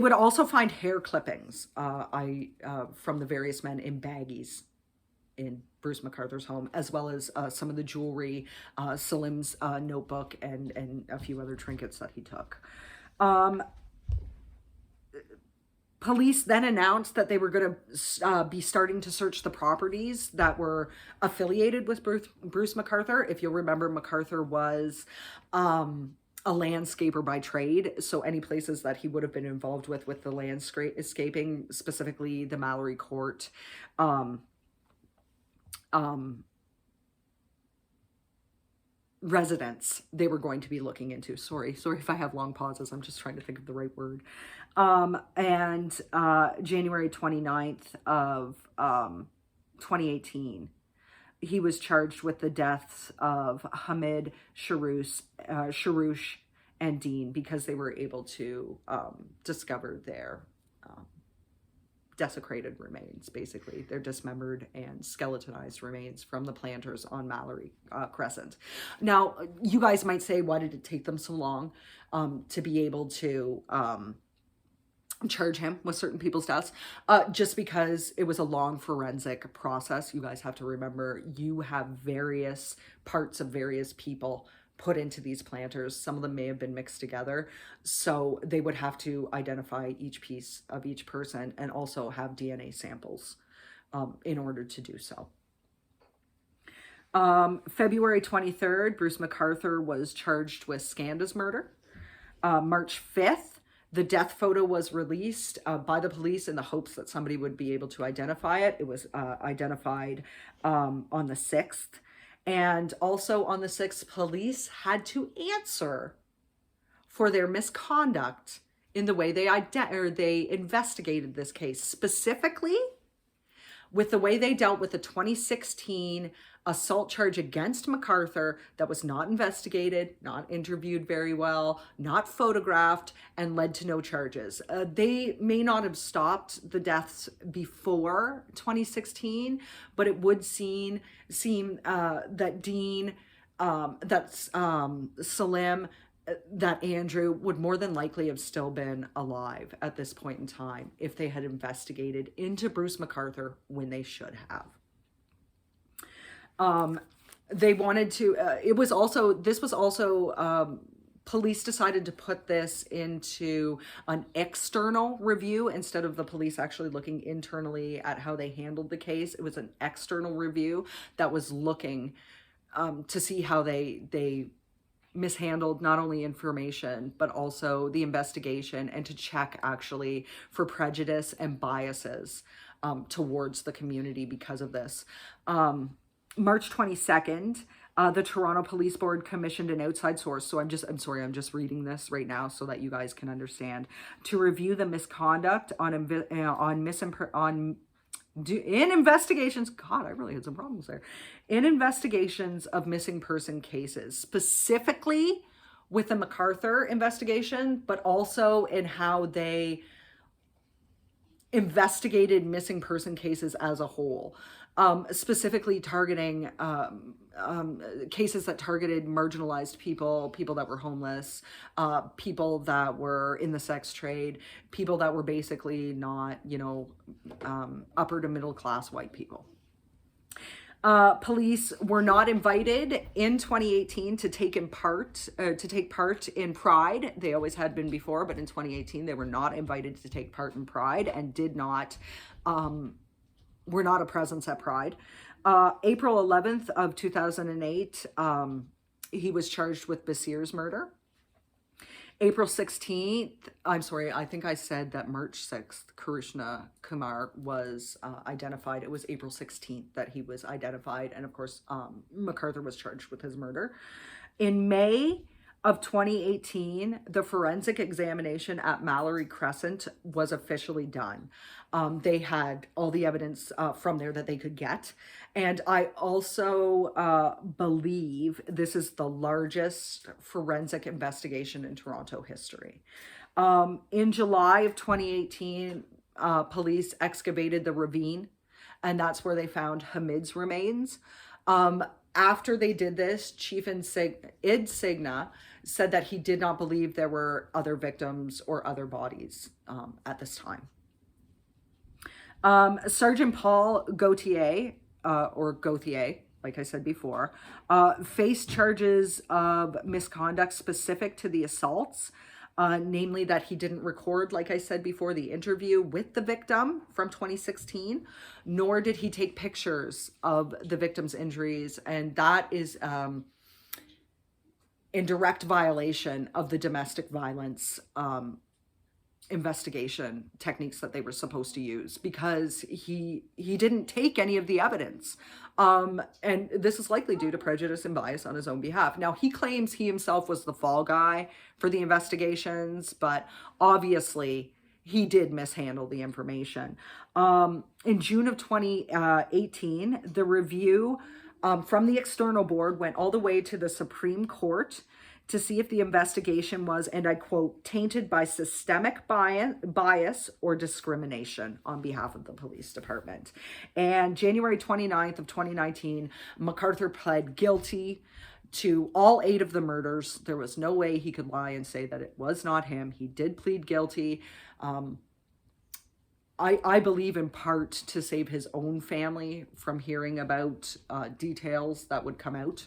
would also find hair clippings from the various men in baggies in Bruce MacArthur's home, as well as some of the jewelry, Salim's notebook, and a few other trinkets that he took. Police then announced that they were going to be starting to search the properties that were affiliated with Bruce MacArthur. If you'll remember, MacArthur was a landscaper by trade, so any places that he would have been involved with the landscaping, specifically the Mallory Court, residents, they were going to be looking into. Sorry if I have long pauses, I'm just trying to think of the right word. And January 29th of 2018, he was charged with the deaths of Hamid, Sharouche, and Dean, because they were able to discover their desecrated remains, basically their dismembered and skeletonized remains from the planters on Mallory Crescent. Now, you guys might say, why did it take them so long to be able to charge him with certain people's deaths? Just because it was a long forensic process. You guys have to remember, you have various parts of various people put into these planters. Some of them may have been mixed together, so they would have to identify each piece of each person and also have DNA samples in order to do so. February 23rd, Bruce MacArthur was charged with Scanda's murder. March 5th, the death photo was released by the police in the hopes that somebody would be able to identify it. It was identified on the 6th. And also on the 6th, police had to answer for their misconduct in the way they investigated this case, specifically with the way they dealt with the 2016 assault charge against MacArthur that was not investigated, not interviewed very well, not photographed, and led to no charges. They may not have stopped the deaths before 2016, but it would seem that Dean, Salim, that Andrew would more than likely have still been alive at this point in time if they had investigated into Bruce MacArthur when they should have. They wanted to, this was also, police decided to put this into an external review instead of the police actually looking internally at how they handled the case. It was an external review that was looking to see how they mishandled not only information, but also the investigation, and to check actually for prejudice and biases towards the community because of this. March 22nd, the Toronto Police Board commissioned an outside source. So I'm just reading this right now so that you guys can understand, to review the misconduct in investigations. God, I really had some problems there. In investigations of missing person cases, specifically with the McArthur investigation, but also in how they investigated missing person cases as a whole, specifically targeting cases that targeted marginalized people, people that were homeless, people that were in the sex trade, people that were basically not, upper to middle class white people. Police were not invited in 2018 to take part in Pride. They always had been before, but in 2018 they were not invited to take part in Pride and were not a presence at Pride. April 11th of 2008, he was charged with Basir's murder. April 16th, I'm sorry, I think I said that March 6th, Karishma Kumar was identified. It was April 16th that he was identified. And of course, McArthur was charged with his murder. In May of 2018, the forensic examination at Mallory Crescent was officially done. They had all the evidence from there that they could get. And I also believe this is the largest forensic investigation in Toronto history. In July of 2018, police excavated the ravine, and that's where they found Hamid's remains. After they did this, Chief Id Signa said that he did not believe there were other victims or other bodies at this time. Sergeant Paul Gauthier, like I said before, faced charges of misconduct specific to the assaults, namely that he didn't record, like I said before, the interview with the victim from 2016, nor did he take pictures of the victim's injuries, and that is in direct violation of the domestic violence investigation techniques that they were supposed to use, because he didn't take any of the evidence, and this is likely due to prejudice and bias on his own behalf. Now, he claims he himself was the fall guy for the investigations, but obviously he did mishandle the information. In June of 2018, the review from the external board went all the way to the Supreme Court to see if the investigation was, and I quote, tainted by systemic bias or discrimination on behalf of the police department. And January 29th of 2019, McArthur pled guilty to all 8 of the murders. There was no way he could lie and say that it was not him. He did plead guilty. I believe in part to save his own family from hearing about details that would come out.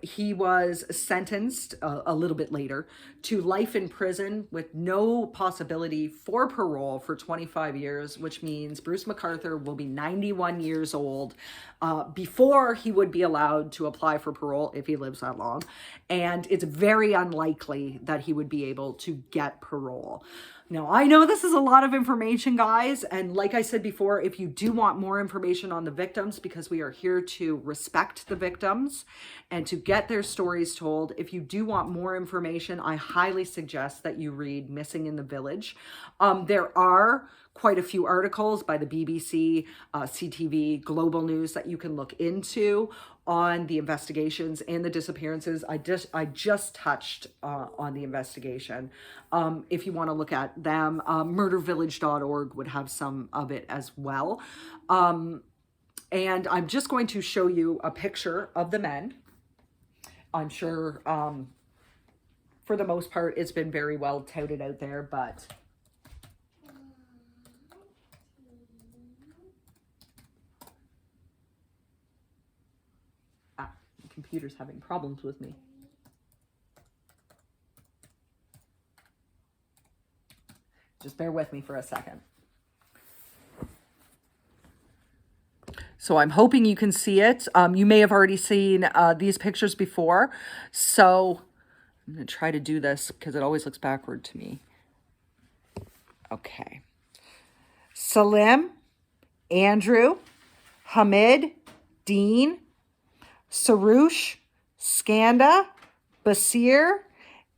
He was sentenced a little bit later to life in prison with no possibility for parole for 25 years, which means Bruce McArthur will be 91 years old before he would be allowed to apply for parole if he lives that long. And it's very unlikely that he would be able to get parole. Now, I know this is a lot of information, guys, and like I said before, if you do want more information on the victims, because we are here to respect the victims and to get their stories told, if you do want more information, I highly suggest that you read Missing in the Village. There are quite a few articles by the BBC, CTV, Global News that you can look into on the investigations and the disappearances. I just touched on the investigation. If you want to look at them, murdervillage.org would have some of it as well. And I'm just going to show you a picture of the men. I'm sure for the most part it's been very well touted out there, but the computer's having problems with me. Just bear with me for a second. So I'm hoping you can see it. You may have already seen these pictures before. So I'm going to try to do this because it always looks backward to me. Okay. Salim, Andrew, Hamid, Dean, Sarush, Skanda, Basir,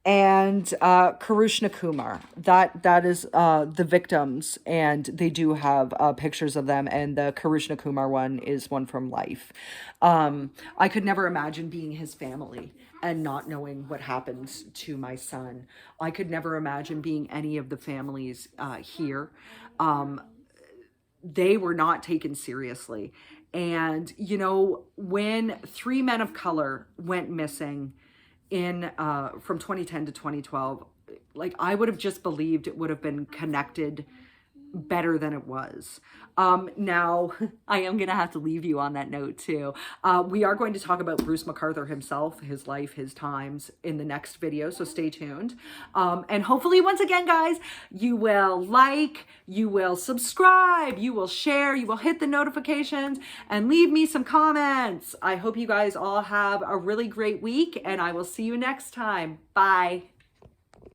and Karishna Kumar. That is the victims, and they do have pictures of them, and the Karishna Kumar one is one from life. I could never imagine being his family and not knowing what happened to my son. I could never imagine being any of the families here. They were not taken seriously. And, you know, when 3 men of color went missing in from 2010 to 2012, like I would have just believed it would have been connected better than it was. Now, I am going to have to leave you on that note too. We are going to talk about Bruce McArthur himself, his life, his times in the next video, so stay tuned. And hopefully, once again, guys, you will like, you will subscribe, you will share, you will hit the notifications, and leave me some comments. I hope you guys all have a really great week, and I will see you next time. Bye.